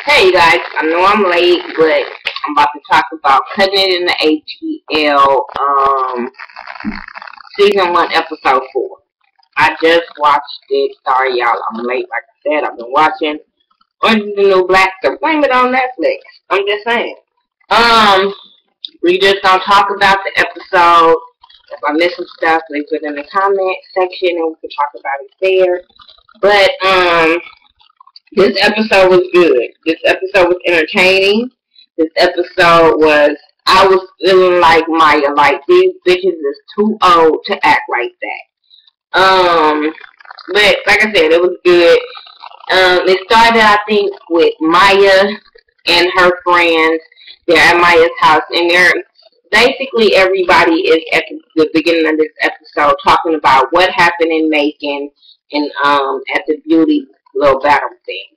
Hey guys, I know I'm late, but I'm about to talk about Cutting It in the ATL, Season 1, Episode 4. I just watched it. Sorry y'all, I'm late. Like I said, I've been watching Orange is the New Black, so blame it on Netflix. I'm just saying. We just gonna talk about the episode. If I miss some stuff, leave it in the comment section and we can talk about it there. But, this episode was good. This episode was entertaining. This episode was, I was feeling like Maya, like these bitches is too old to act like that. But like I said, it was good. It started, I think, with Maya and her friends. They're at Maya's house, and basically everybody is at the beginning of this episode talking about what happened in Macon and at the beauty little battle thing.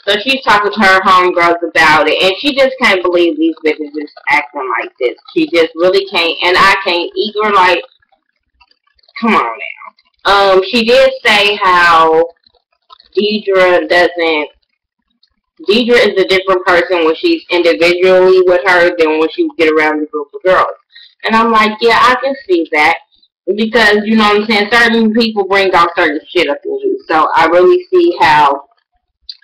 So she's talking to her homegirls about it, and she just can't believe these bitches is acting like this. She just really can't, and I can't either. Like, come on now. She did say how Deidre is a different person when she's individually with her than when she get around a group of girls. And I'm like, yeah, I can see that. Because, you know what I'm saying, certain people bring out certain shit up in you. So I really see how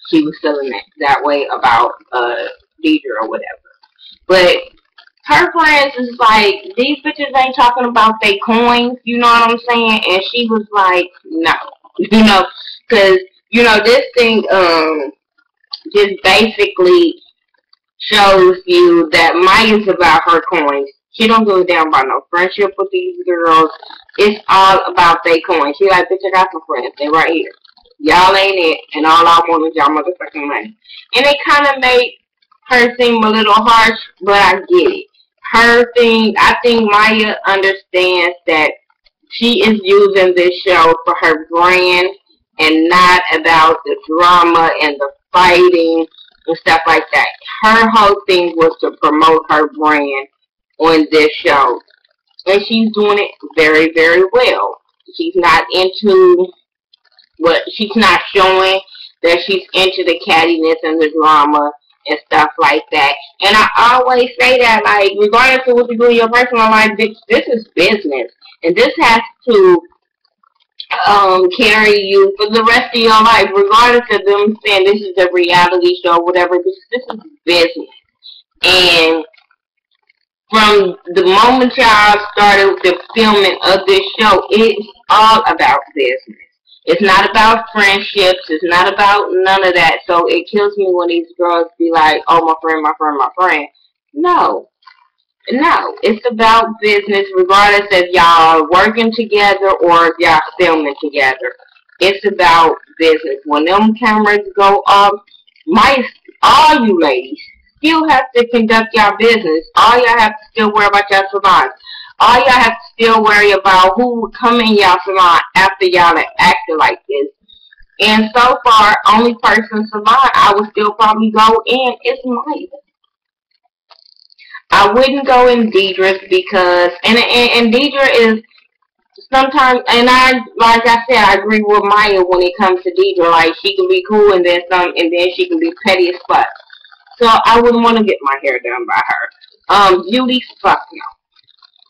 she was feeling that way about Deidre or whatever. But her friends is like, these bitches ain't talking about they coins, you know what I'm saying? And she was like, no. You know, because, you know, this thing just basically shows you that Maya's about her coins. She don't give a damn about no friendship with these girls. It's all about they coins. She like, bitch, I got some friends. They right here. Y'all ain't it, and all I want is y'all motherfucking money. And it kind of made her seem a little harsh, but I get it. Her thing, I think Maya understands that she is using this show for her brand and not about the drama and the fighting and stuff like that. Her whole thing was to promote her brand on this show. And she's doing it very, very well. She's not into she's not showing that she's into the cattiness and the drama and stuff like that. And I always say that, like, regardless of what you do in your personal life, this is business. And this has to carry you for the rest of your life, regardless of them saying this is a reality show, whatever. This is business. And from the moment y'all started the filming of this show, it's all about business. It's not about friendships. It's not about none of that. So it kills me when these girls be like, oh, my friend, my friend, my friend. No. No. It's about business, regardless if y'all working together or if y'all filming together. It's about business. When them cameras go off, all you ladies still have to conduct y'all business. All y'all have to still worry about y'all salons. All y'all have to still worry about who would come in y'all salon after y'all have acted like this. And so far, only person salon I would still probably go in is Maya. I wouldn't go in Deidre's because, and Deidre is sometimes, and like I said, I agree with Maya when it comes to Deidre. Like, she can be cool and then she can be petty as fuck. So I wouldn't want to get my hair done by her. Beauty, fuck no.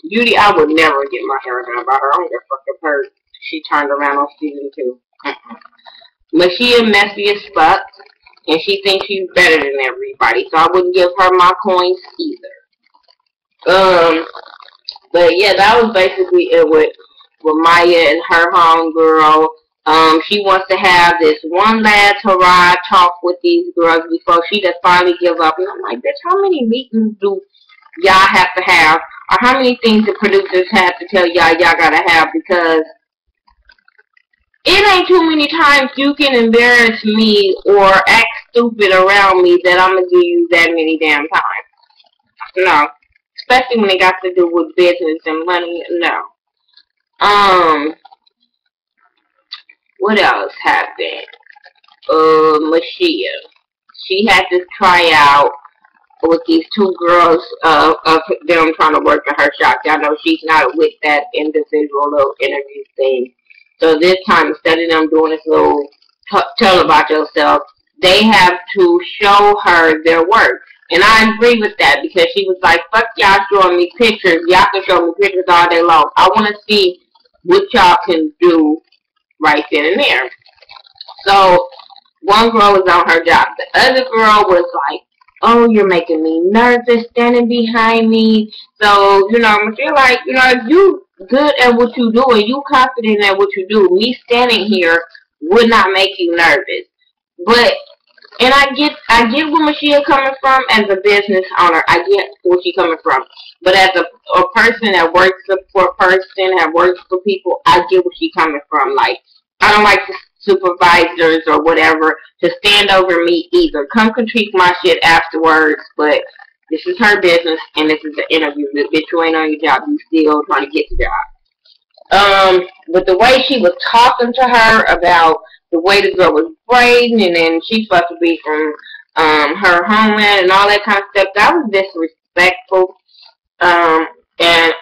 Beauty, I would never get my hair done by her. I don't give a fuck if her she turned around on season 2. But she is messy as fuck, and she thinks she's better than everybody. So I wouldn't give her my coins either. But yeah, that was basically it with Maya and her homegirl. She wants to have this one last hurrah talk with these girls before she just finally give up. And I'm like, bitch, how many meetings do y'all have to have? Or how many things the producers have to tell y'all gotta have? Because it ain't too many times you can embarrass me or act stupid around me that I'm gonna give you that many damn times. No. Especially when it got to do with business and money. No. What else happened? Mashia. She had this tryout with these 2 girls of them trying to work at her shop. Y'all know she's not with that individual little interview thing. So this time, instead of them doing this little tell about yourself, they have to show her their work. And I agree with that because she was like, fuck y'all showing me pictures. Y'all can show me pictures all day long. I want to see what y'all can do right then and there. So one girl was on her job. The other girl was like, oh, you're making me nervous standing behind me. So, you know, I feel like, you know, if you good at what you do and you confident at what you do, me standing here would not make you nervous. But and I get where Michelle coming from as a business owner. I get where she's coming from. But as a person that works for a person, that works for people, I get where she's coming from. Like, I don't like supervisors or whatever to stand over me either. Come critique my shit afterwards, but this is her business and this is the interview. Bitch, you ain't on your job. You still trying to get the job. But the way she was talking to her about the way the girl was braiding, and then she's supposed to be from her homeland and all that kind of stuff, that was disrespectful. And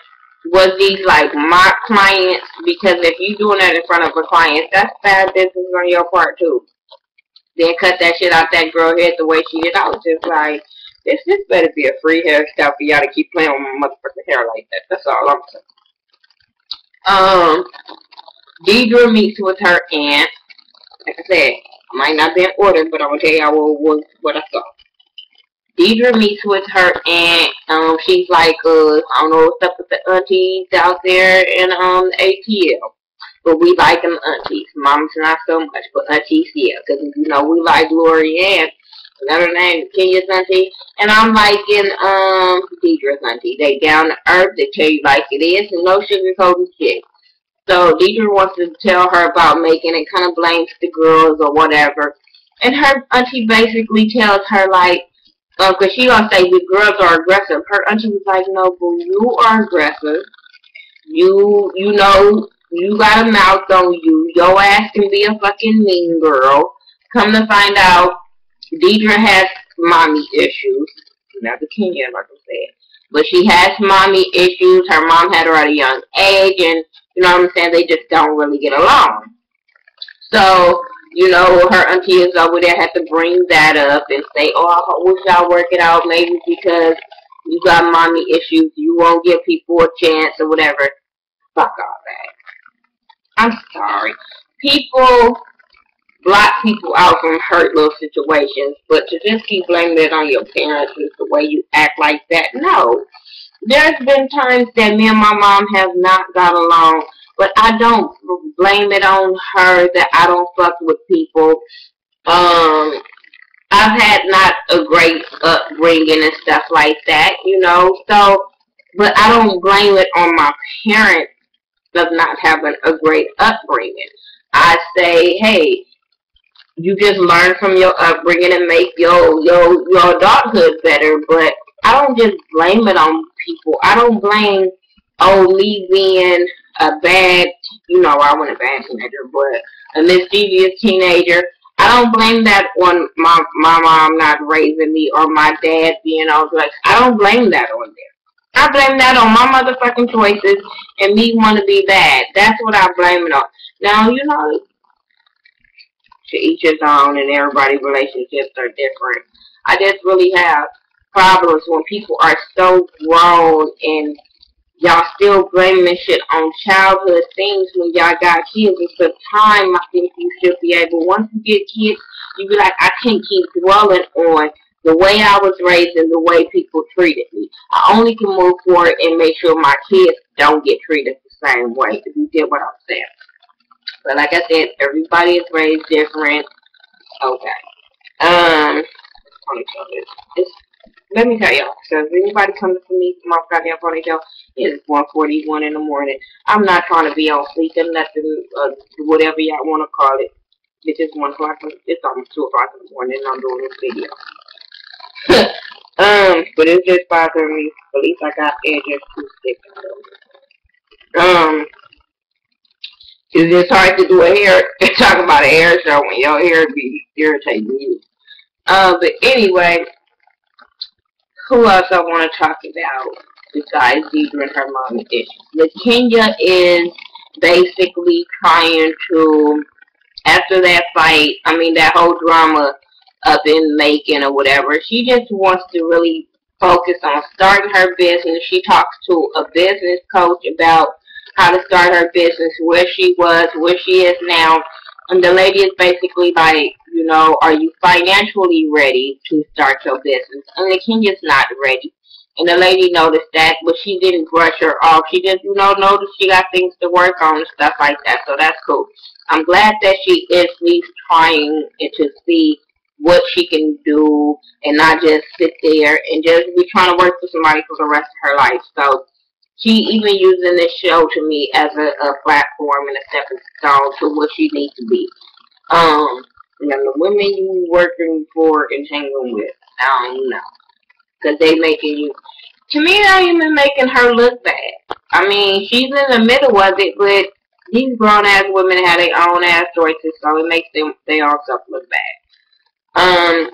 was these like mock clients? Because if you doing that in front of a client, that's bad business on your part too. Then cut that shit out that girl head the way she did. I was just like, this better be a free hairstyle for y'all to keep playing with my motherfucking hair like that. That's all I'm saying. Deidre meets with her aunt. Like I said, I might not be in order, but I'm going to tell y'all what I saw. Deidre meets with her aunt. She's like, I don't know what's up with the aunties out there in ATL. But we like them aunties. Moms not so much, but aunties, yeah. Because, you know, we like Lori Ann. Another name, Kenya's auntie. And I'm liking Deidre's auntie. They down to earth. They tell you like it is. And no sugarcoating shit. So Deidre wants to tell her about making it, kind of blames the girls or whatever. And her auntie basically tells her, like, because she gonna say the girls are aggressive. Her auntie was like, no, boo, you are aggressive. You know, you got a mouth on you. Your ass can be a fucking mean girl. Come to find out, Deidre has mommy issues. Not the Kenyan, like I said. But she has mommy issues. Her mom had her at a young age, and you know what I'm saying? They just don't really get along. So, you know, her auntie is over there, had to bring that up and say, oh, I wish y'all work it out, maybe because you got mommy issues, you won't give people a chance or whatever. Fuck all that. I'm sorry. People block people out from hurt little situations, but to just keep blaming it on your parents is the way you act like that. No. There's been times that me and my mom have not got along, but I don't blame it on her that I don't fuck with people. I've had not a great upbringing and stuff like that, you know, so, but I don't blame it on my parents of not having a great upbringing. I say, hey, you just learn from your upbringing and make your adulthood better, but I don't just blame it on people. I don't blame, Lee being a bad, you know, I wasn't a bad teenager, but a mischievous teenager. I don't blame that on my mom not raising me or my dad being all drugs. I don't blame that on them. I blame that on my motherfucking choices and me want to be bad. That's what I blame it on. Now, you know, to each his own, and everybody's relationships are different. I just really have problems when people are so grown and y'all still blaming shit on childhood things when y'all got kids. It's the time I think you should be able, once you get kids, you be like, I can't keep dwelling on the way I was raised and the way people treated me. I only can move forward and make sure my kids don't get treated the same way. If you get what I'm saying. But like I said, everybody is raised different. Okay. Let me tell y'all. So if anybody comes to me for my goddamn ponytail, it's 1:41 in the morning. I'm not trying to be on sleep and nothing, whatever y'all want to call it. It's just 1 o'clock. It's almost 2 o'clock in the morning and I'm doing this video. But it's just bothering me. At least I got edges to stick. It's just hard to do a hair, talk about a hair show when your hair be irritating you. But anyway, who else I want to talk about besides Deidre and her mom issues? LaKenya is basically trying to, after that fight, I mean that whole drama, up in making or whatever. She just wants to really focus on starting her business. She talks to a business coach about how to start her business, where she was, where she is now. And the lady is basically like, you know, are you financially ready to start your business? And the king is not ready. And the lady noticed that, but she didn't brush her off. She just, you know, noticed she got things to work on and stuff like that. So that's cool. I'm glad that she is at least trying to see what she can do and not just sit there and just be trying to work for somebody for the rest of her life. So she even using this show to me as a platform and a stepping stone to what she needs to be. You know, the women you working for and hanging with, I don't know. Because they making you, to me, they're even making her look bad. I mean, she's in the middle of it, but these grown-ass women have their own ass choices, so it makes them, they all self look bad.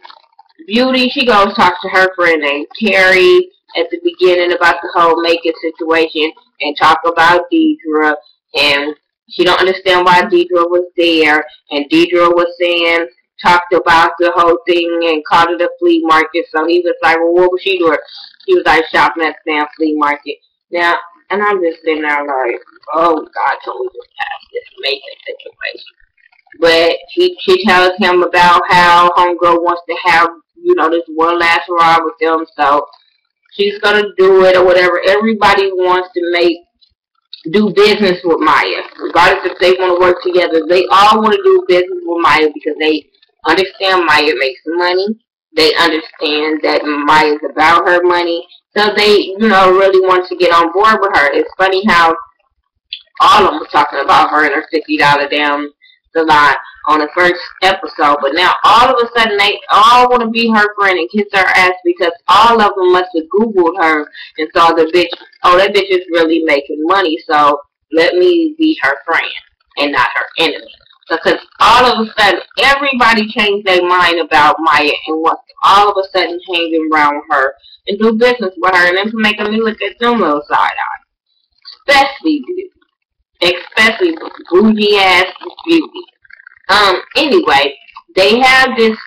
Beauty, she goes talk to her friend named Carrie at the beginning about the whole making situation and talk about Deidre, and she don't understand why Deidre was there, and Deidre was saying, talked about the whole thing and called it a flea market. So he was like, well, what was she doing? He was like shopping at the damn flea market. Now, and I'm just sitting there like, oh, God told me to pass this making situation. But she tells him about how homegirl wants to have, you know, this one last ride with them. So she's going to do it or whatever. Everybody wants to do business with Maya. Regardless if they want to work together, they all want to do business with Maya because they understand Maya makes money. They understand that Maya's about her money. So they, you know, really want to get on board with her. It's funny how all of them was talking about her and her $50 damn salon on the first episode. But now all of a sudden they all want to be her friend and kiss her ass because all of them must have Googled her and saw the bitch, oh, that bitch is really making money. So let me be her friend and not her enemy. Because all of a sudden, everybody changed their mind about Maya and wants to all of a sudden hang around with her and do business with her and then making me look at them little side eye. Especially bougie ass Beauty. Anyway, they have this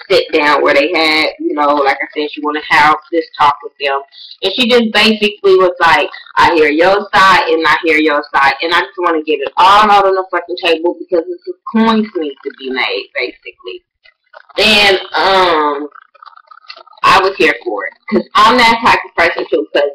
sit down where they had, you know, like I said, she want to have this talk with them, and she just basically was like, I hear your side and I hear your side, and I just want to get it all out on the fucking table because it's a coins need to be made, basically. Then I was here for it because I'm that type of person too. Because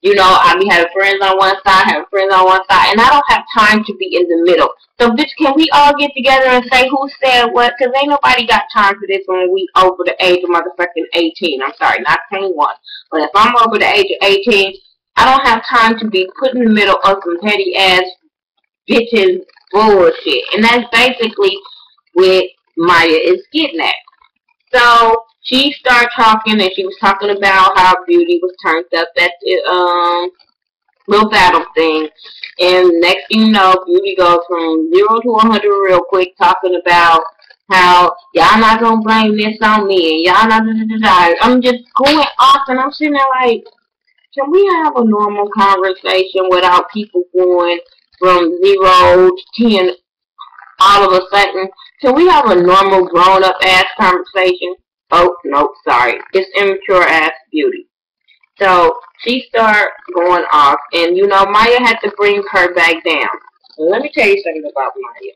you know, I be having friends on one side, having friends on one side, and I don't have time to be in the middle. So, bitch, can we all get together and say who said what? Because ain't nobody got time for this when we over the age of motherfucking 18. I'm sorry, not 21. But if I'm over the age of 18, I don't have time to be put in the middle of some petty-ass bitches bullshit. And that's basically what Maya is getting at. So she started talking, and she was talking about how Beauty was turned up at the little battle thing. And next thing you know, Beauty goes from 0 to 100 real quick, talking about how y'all not gonna blame this on me, and y'all not. I'm just going off, and I'm sitting there like, can we have a normal conversation without people going from 0 to 10 all of a sudden? Can we have a normal grown-up ass conversation? Oh, no, sorry. It's immature ass Beauty. So she started going off, and you know, Maya had to bring her back down. Let me tell you something about Maya.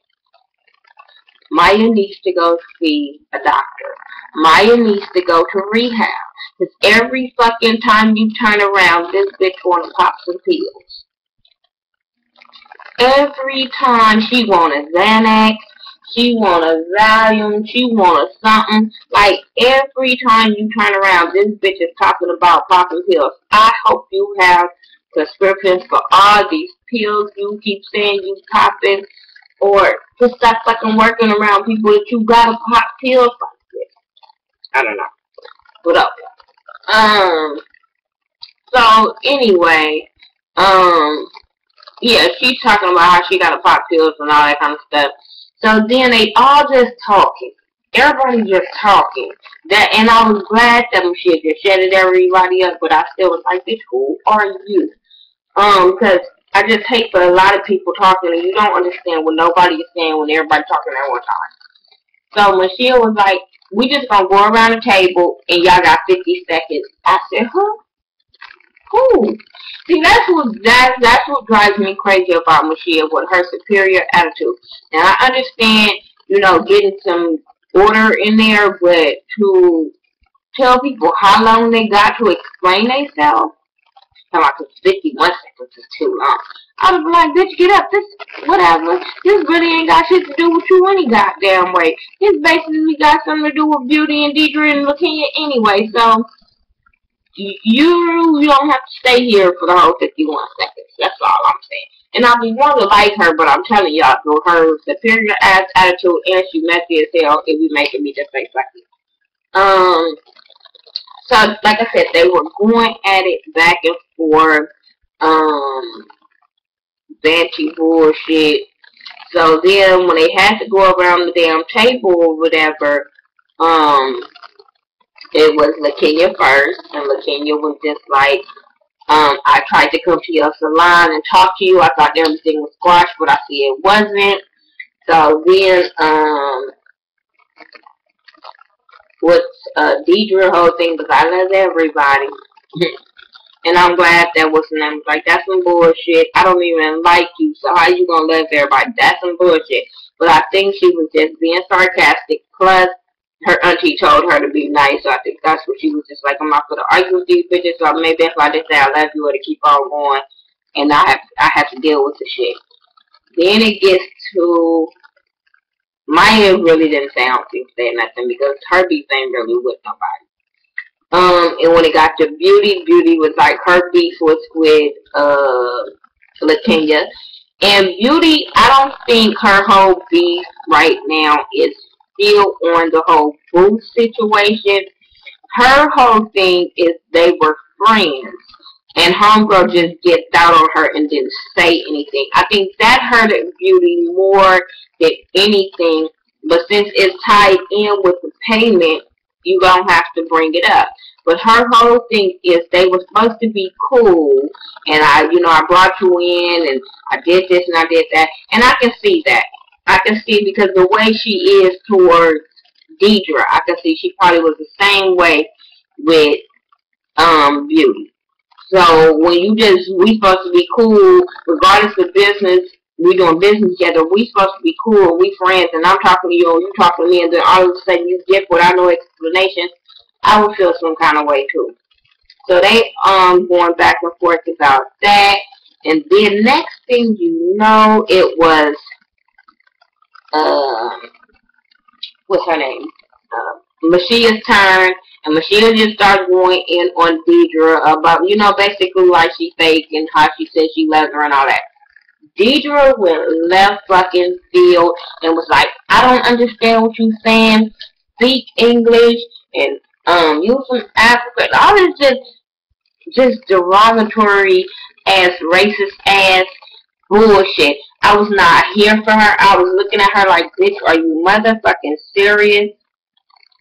Maya needs to go see a doctor. Maya needs to go to rehab. Because every fucking time you turn around, this bitch wanna pop some pills. Every time she want a Xanax, she want a Valium, she want a something. Like, every time you turn around, this bitch is talking about popping pills. I hope you have prescriptions for all these pills you keep saying you popping, or just stop fucking working around people that you gotta pop pills like this. I don't know. What up? So, anyway, yeah, she's talking about how she gotta pop pills and all that kind of stuff. So then they all just talking. Everybody just talking. And I was glad that shit just shutted everybody up, but I still was like, bitch, who are you? Because I just hate for a lot of people talking and you don't understand what nobody is saying when everybody talking at one time. So Michelle was like, we just gonna go around the table and y'all got 50 seconds. I said, huh? Who? See, that's what drives me crazy about Michelle with her superior attitude. Now I understand, getting some order in there, but to tell people how long they got to explain themselves, I'm like, 51 seconds is too long. I was like, bitch, get up. This, whatever. This really ain't got shit to do with you any goddamn way. This basically got something to do with Beauty and Deidre and LaKenya anyway. So, you don't have to stay here for the whole 51 seconds. That's all I'm saying. And I be wanting to like her, but I'm telling y'all, so her superior ass attitude and she messy as hell, it be making me just face like this. So, like I said, they were going at it back and forth, banty bullshit. So then, when they had to go around the damn table or whatever, it was LaKenya first, and LaKenya was just like, I tried to come to your salon and talk to you. I thought everything was squashed, but I see it wasn't. So then, with Deidre whole thing, because I love everybody. And I'm glad that was name. Like, that's some bullshit. I don't even like you, so how you gonna love everybody? That's some bullshit. But I think she was just being sarcastic. Plus, her auntie told her to be nice, so I think that's what she was just like, I'm not gonna argue with these bitches, so maybe if I just say I love you or to keep on going, and I have to deal with the shit. Then it gets to Maya really didn't say I don't think say nothing because her beef ain't really with nobody. And when it got to Beauty, Beauty was like her beef was with LaKenya. And Beauty, I don't think her whole beef right now is still on the whole Booth situation. Her whole thing is they were friends. And Homegirl just gets out on her and didn't say anything. I think that hurted Beauty more than anything. But since it's tied in with the payment, you don't have to bring it up. But her whole thing is they were supposed to be cool. And I brought you in and I did this and I did that. And I can see that. I can see because the way she is towards Deidre, I can see she probably was the same way with Beauty. So when we supposed to be cool, regardless of business, we doing business together, we supposed to be cool, we friends, and I'm talking to you and you talking to me, and then all of a sudden you get without no explanation, I would feel some kind of way too. So they going back and forth about that, and then next thing you know, it was what's her name? Michelle's turn, and Michelle just started going in on Deidre about, basically like she fake and how she said she loves her and all that. Deidre went left fucking field and was like, I don't understand what you're saying. Speak English and you from Africa. All this just derogatory ass, racist ass bullshit. I was not here for her. I was looking at her like, bitch, are you motherfucking serious?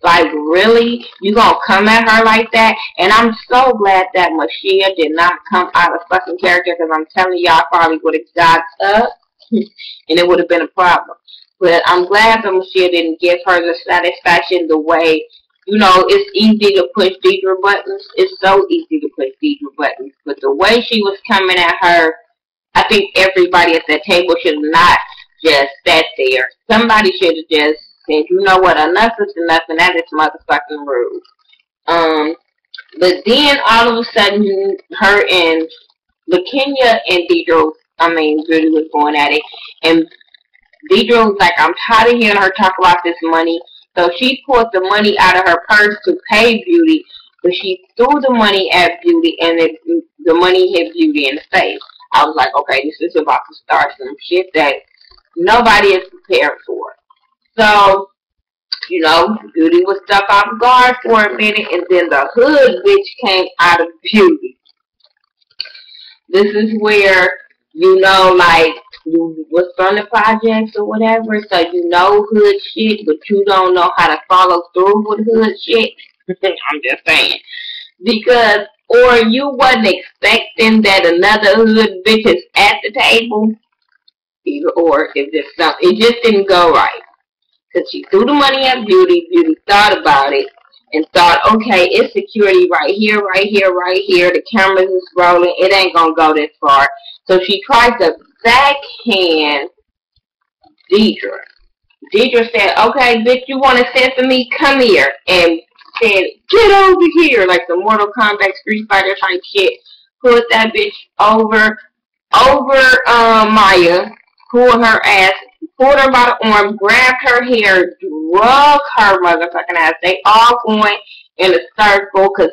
Like, really? You gonna come at her like that? And I'm so glad that Michelle did not come out of fucking character, because I'm telling y'all, I probably would have got up and it would have been a problem. But I'm glad that Michelle didn't give her the satisfaction the way, it's easy to push Deidre buttons. It's so easy to push Deidre buttons. But the way she was coming at her, I think everybody at that table should not just sat there. Somebody should have just said, you know what, enough is enough, and that is motherfucking rude. But then all of a sudden, her and LaKenya and Deidre, Beauty was going at it, and Deidre was like, I'm tired of hearing her talk about this money. So she pulled the money out of her purse to pay Beauty, but she threw the money at Beauty, and the money hit Beauty in the face. I was like, okay, this is about to start some shit that nobody is prepared for. So, Beauty was stuck off guard for a minute, and then the hood bitch came out of Beauty. This is where, like, you was from the projects or whatever, so you know hood shit, but you don't know how to follow through with hood shit. I'm just saying. Because, or you wasn't expecting that another hood bitch is at the table. Either or, it just didn't go right. Because she threw the money at Beauty. Beauty thought about it and thought, okay, it's security right here, right here, right here. The cameras is rolling. It ain't going to go this far. So she tried to backhand Deidre. Deidre said, okay, bitch, you want to send for me? Come here. And said, get over here. Like the Mortal Kombat Street Fighter type shit. Put that bitch over Maya, pulled her ass, pulled her by the arm, grabbed her hair, drug her motherfucking ass. They all going in a circle because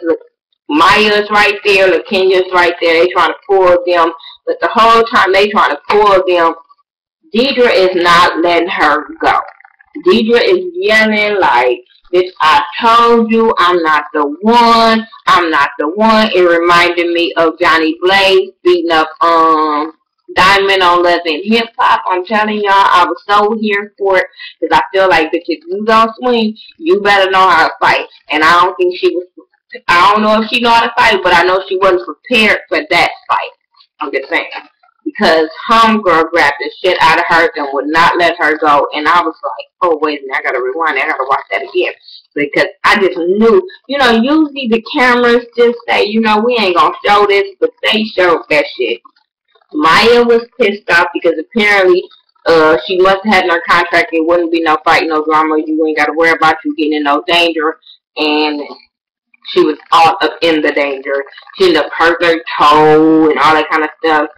Maya's right there, LaKenya's right there. They trying to pull them, but the whole time they trying to pull them, Deidre is not letting her go. Deidre is yelling like, bitch, I told you I'm not the one. I'm not the one. It reminded me of Johnny Blaze beating up Diamond on Love and Hip Hop. I'm telling y'all, I was so here for it because I feel like, bitch, if you don't swing, you better know how to fight. And I don't think she was. I don't know if she know how to fight, but I know she wasn't prepared for that fight. I'm just saying. Because homegirl grabbed the shit out of her and would not let her go. And I was like, oh, wait a minute, I gotta rewind. I gotta watch that again. Because I just knew, you know, usually the cameras just say, you know, we ain't gonna show this, but they showed that shit. Maya was pissed off because apparently she must have had in her contract it wouldn't be no fight, no drama. You ain't gotta worry about you getting in no danger. And she was all up in the danger. She ended up hurt her toe and all that kind of stuff.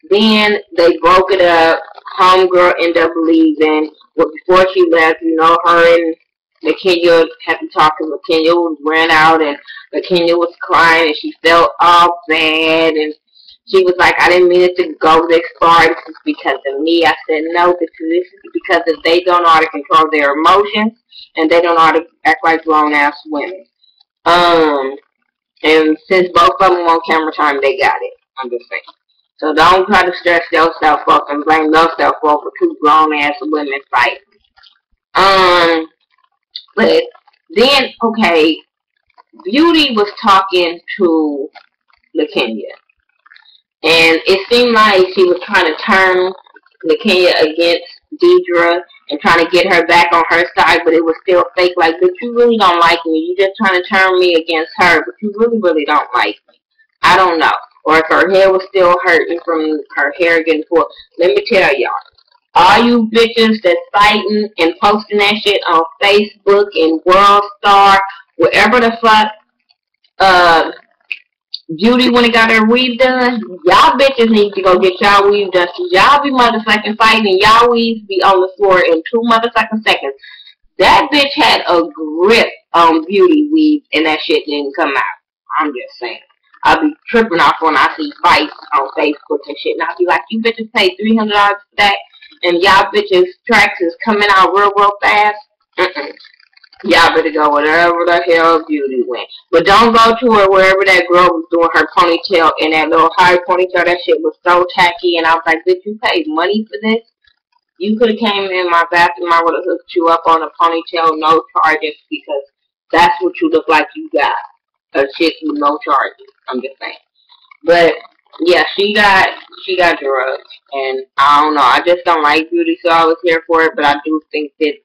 Then they broke it up. Homegirl ended up leaving. But before she left, you know, her and LaKenya had to talk to LaKenya ran out and LaKenya was crying and she felt all bad and she was like, I didn't mean it to go this far. This is because of me. I said, no, this is because if they don't know how to control their emotions and they don't know how to act like grown-ass women. And since both of them on camera time, they got it. I'm just saying. So don't try to stress yourself up and blame yourself over two grown-ass women fighting. But then, okay, Beauty was talking to LaKenya. And it seemed like she was trying to turn LaKenya against Deidre and trying to get her back on her side, but it was still fake. Like, but you really don't like me. You just trying to turn me against her, but you really, really don't like me. I don't know. Or if her hair was still hurting from her hair getting pulled. Let me tell y'all. All you bitches that's fighting and posting that shit on Facebook and World Star, wherever the fuck, Beauty when it got her weave done, y'all bitches need to go get y'all weave done. So y'all be motherfucking fighting and y'all weaves be on the floor in 2 motherfucking seconds. That bitch had a grip on Beauty weave and that shit didn't come out. I'm just saying. I'll be tripping off when I see fights on Facebook and shit. And I'll be like, you bitches paid $300 for that and y'all bitches tracks is coming out real, real fast. Y'all better go wherever the hell Beauty went. But don't go to her wherever that girl was doing her ponytail and that little high ponytail. That shit was so tacky. And I was like, bitch, you paid money for this? You could have came in my bathroom. I would have hooked you up on a ponytail, no charges, because that's what you look like you got. A chick with no charges. I'm just saying. But yeah, she got drugged. And I don't know. I just don't like Beauty, so I was here for it. But I do think that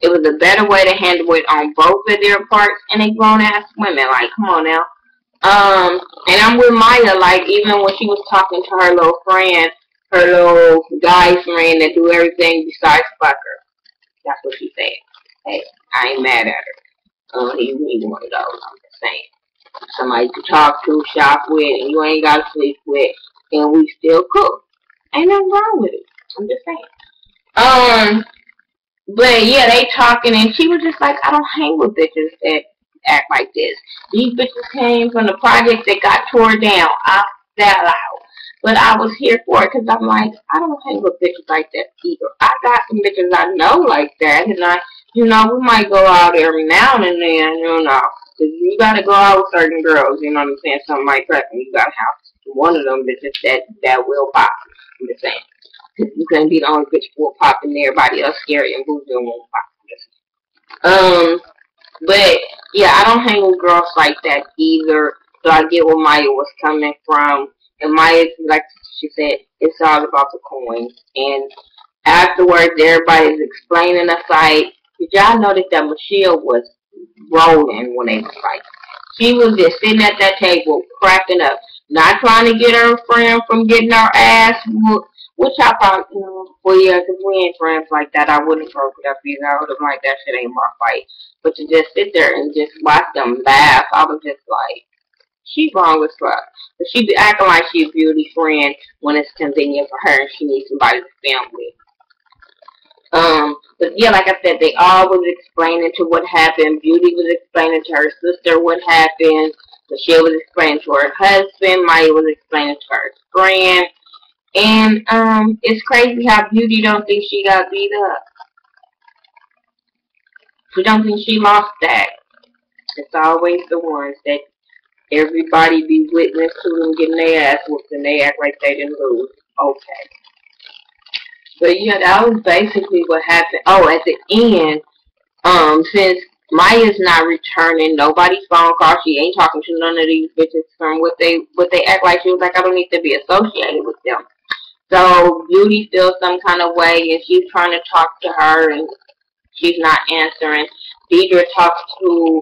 it was a better way to handle it on both of their parts, and they grown-ass women. Like, come on now. And I'm with Maya, like, even when she was talking to her little friend, her little guy friend that do everything besides fuck her. That's what she said. Hey, I ain't mad at her. He one of those, I'm just saying. Somebody to talk to, shop with, and you ain't got to sleep with, and we still cool. Ain't nothing wrong with it. I'm just saying. But yeah, they talking, and she was just like, I don't hang with bitches that act like this. These bitches came from the project that got tore down. I fell out. But I was here for it, because I'm like, I don't hang with bitches like that either. I got some bitches I know like that, and we might go out every now and then, you know. Because you got to go out with certain girls, you know what I'm saying? Something like that, and you got to have one of them bitches that will pop. I'm just saying. You couldn't be the only bitch who will pop and everybody else scary and bougie and won't pop. But yeah, I don't hang with girls like that either. So I get where Maya was coming from. And Maya, like she said, it's all about the coins. And Afterwards, everybody's explaining the fight. Did y'all notice that Michelle was rolling when they was fighting? She was just sitting at that table, cracking up, not trying to get her friend from getting her ass whooped. Which I thought, well, yeah, because we ain't friends like that. I wouldn't have broke it up either. I would have like, that shit ain't my fight. But to just sit there and just watch them laugh, I was just like, she wrong as fuck. But she be acting like she a beauty friend when it's convenient for her and she needs somebody to film with. But yeah, like I said, they all was explaining to what happened. Beauty was explaining to her sister what happened. Michelle was explaining to her husband. Maya was explaining to her friend. And it's crazy how Beauty don't think she got beat up. She don't think she lost that. It's always the ones that everybody be witness to them getting their ass whooped and they act like they didn't lose. Okay. But yeah, that was basically what happened. Oh, at the end, since Maya's not returning nobody's phone call, she ain't talking to none of these bitches from what they act like. She was like, I don't need to be associated with them. So Beauty feels some kind of way, and she's trying to talk to her, and she's not answering. Deidre talks to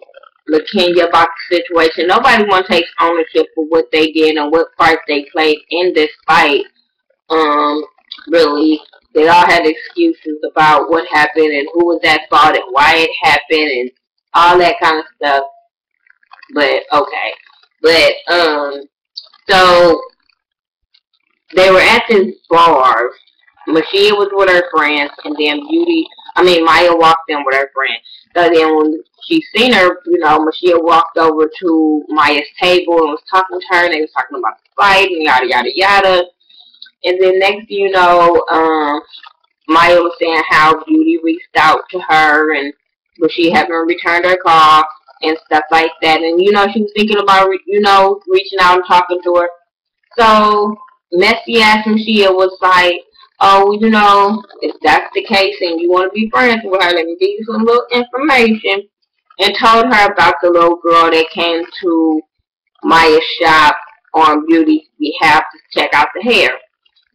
LaKenya about the situation. Nobody wants to take ownership for what they did and what part they played in this fight. Really, they all had excuses about what happened and who was at fault and why it happened and all that kind of stuff. But okay, but so they were at this bar. Michelle was with her friends, and then Maya walked in with her friend. So then when she seen her, Michelle walked over to Maya's table and was talking to her, and they was talking about the fight and yada, yada, yada. And then next thing you know, Maya was saying how Beauty reached out to her, and but she hadn't returned her call and stuff like that. And, she was thinking about, reaching out and talking to her. So messy ass Michelle was like, oh, if that's the case and you want to be friends with her, let me give you some little information. And told her about the little girl that came to Maya's shop on Beauty's behalf to check out the hair.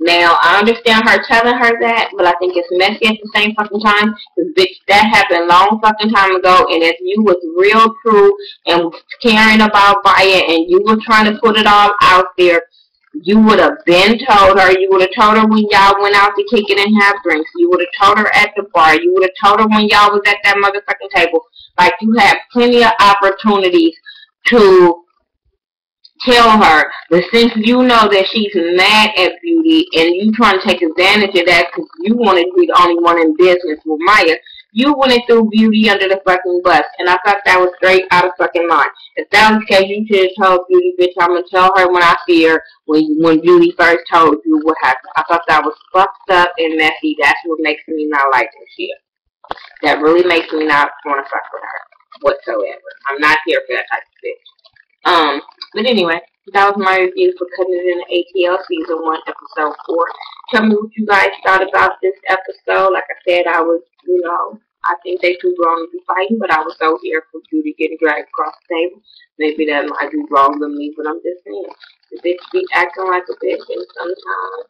Now, I understand her telling her that, but I think it's messy at the same fucking time. Because, bitch, that happened long fucking time ago, and if you was real true and caring about Maya and you were trying to put it all out there, you would have been told her. You would have told her when y'all went out to kick it and have drinks. You would have told her at the bar. You would have told her when y'all was at that motherfucking table. Like, you had plenty of opportunities to tell her. But since you know that she's mad at Beauty and you trying to take advantage of that because you wanted to be the only one in business with Maya, you went and threw Beauty under the fucking bus. And I thought that was straight out of fucking line. If that was the case, you should have told Beauty, bitch, I'm going to tell her when I see her when Beauty first told you what happened. I thought that was fucked up and messy. That's what makes me not like this shit. That really makes me not want to fuck with her whatsoever. I'm not here for that type of bitch. But anyway, that was my review for Cutting It in the ATL Season 1, Episode 4. Tell me what you guys thought about this episode. Like I said, I was, I think they too grown to be fighting, but I was so here for Beauty getting dragged across the table. Maybe that might be wrong with me, but I'm just saying, the bitch be acting like a bitch, and sometimes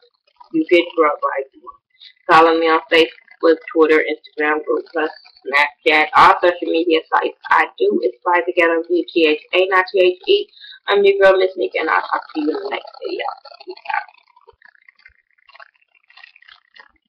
you get drugged like one. Follow me on Facebook, Twitter, Instagram, Google+, Snapchat, all social media sites. I do is thaghettoview, THA, not THE. I'm your girl, Miss Nick, and I'll talk to you in the next video. Peace out.